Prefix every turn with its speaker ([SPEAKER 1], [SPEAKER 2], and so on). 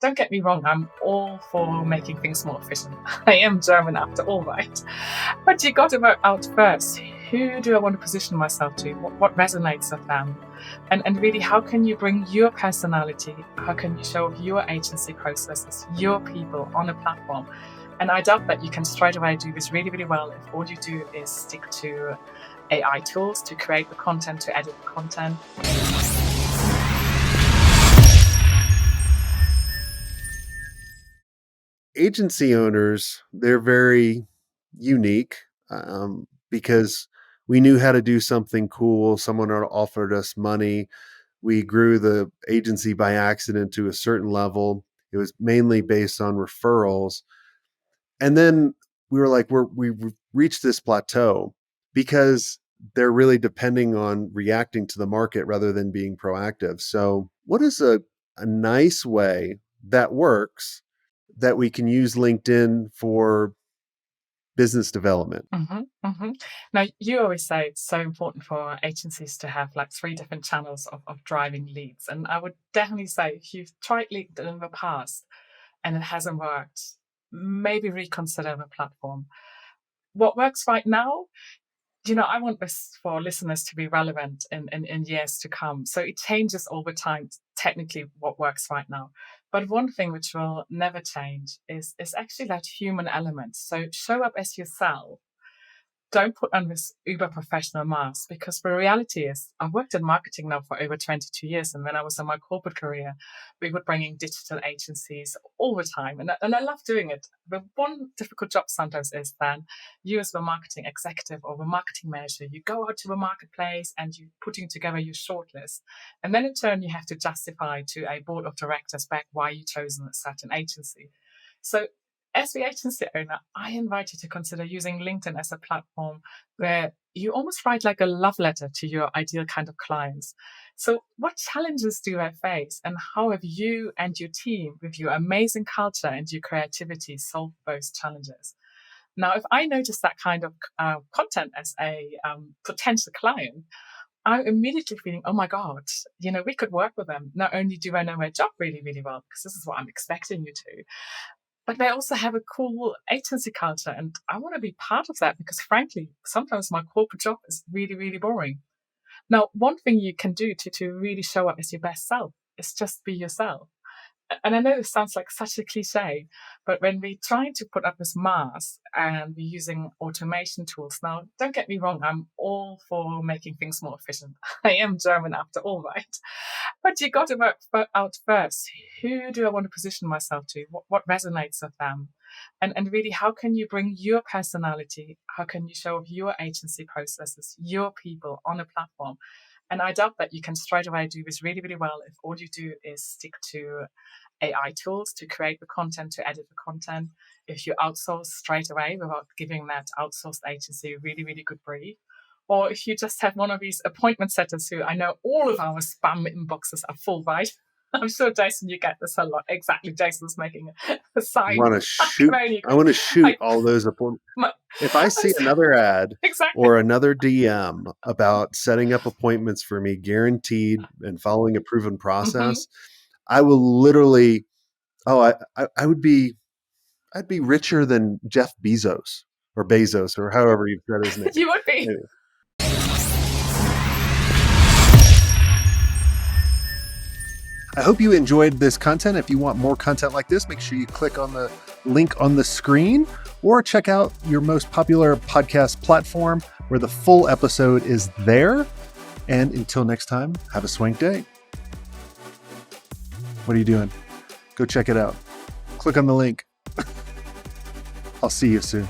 [SPEAKER 1] don't get me wrong, I'm all for making things more efficient. I am German after all, right? But you got to work out first. Who do I want to position myself to? What resonates with them? And really, how can you bring your personality? How can you show your agency processes, your people on a platform? And I doubt that you can straight away do this really, really well if all you do is stick to AI tools to create the content, to edit the content.
[SPEAKER 2] Agency owners, they're very unique because we knew how to do something cool. Someone offered us money. We grew the agency by accident to a certain level. It was mainly based on referrals. And then we were like, we've reached this plateau because they're really depending on reacting to the market rather than being proactive. So, what is a nice way that works that we can use LinkedIn for business development?
[SPEAKER 1] Now, you always say it's so important for agencies to have like 3 different channels of driving leads. And I would definitely say if you've tried LinkedIn in the past and it hasn't worked, maybe reconsider the platform. What works right now, I want this for listeners to be relevant in years to come. So it changes all the time, technically, what works right now. But one thing which will never change is actually that human element. So show up as yourself. Don't put on this uber professional mask, because the reality is I've worked in marketing now for over 22 years. And when I was in my corporate career, we were bringing digital agencies all the time. And I love doing it. The one difficult job sometimes is then you as the marketing executive or the marketing manager, you go out to the marketplace and you're putting together your shortlist. And then in turn, you have to justify to a board of directors back why you chosen a certain agency. So as the agency owner, I invite you to consider using LinkedIn as a platform where you almost write like a love letter to your ideal kind of clients. So what challenges do they face, and how have you and your team, with your amazing culture and your creativity, solved those challenges? Now, if I notice that kind of content as a potential client, I'm immediately feeling, oh my God, we could work with them. Not only do I know my job really, really well, because this is what I'm expecting you to, but they also have a cool agency culture. And I want to be part of that because, frankly, sometimes my corporate job is really, really boring. Now, one thing you can do to really show up as your best self is just be yourself. And I know this sounds like such a cliche, but when we're trying to put up this mask and we're using automation tools, now, don't get me wrong, I'm all for making things more efficient. I am German after all, right? But you got to work out first. Who do I want to position myself to? What resonates with them? And really, how can you bring your personality? How can you show your agency processes, your people on a platform? And I doubt that you can straight away do this really, really well if all you do is stick to AI tools to create the content, to edit the content. If you outsource straight away without giving that outsourced agency a really, really good brief. Or if you just have one of these appointment setters who, I know all of our spam inboxes are full, right? I'm sure, Jason, you get this a lot. Exactly. Jason's making a sign.
[SPEAKER 2] I want to shoot all those appointments. If I see another ad or another DM about setting up appointments for me, guaranteed and following a proven process, I will literally, I'd be richer than Jeff Bezos or however you've said his name.
[SPEAKER 1] You would be.
[SPEAKER 2] Anyway. I hope you enjoyed this content. If you want more content like this, make sure you click on the link on the screen or check out your most popular podcast platform where the full episode is there. And until next time, have a Swenk day. What are you doing? Go check it out. Click on the link. I'll see you soon.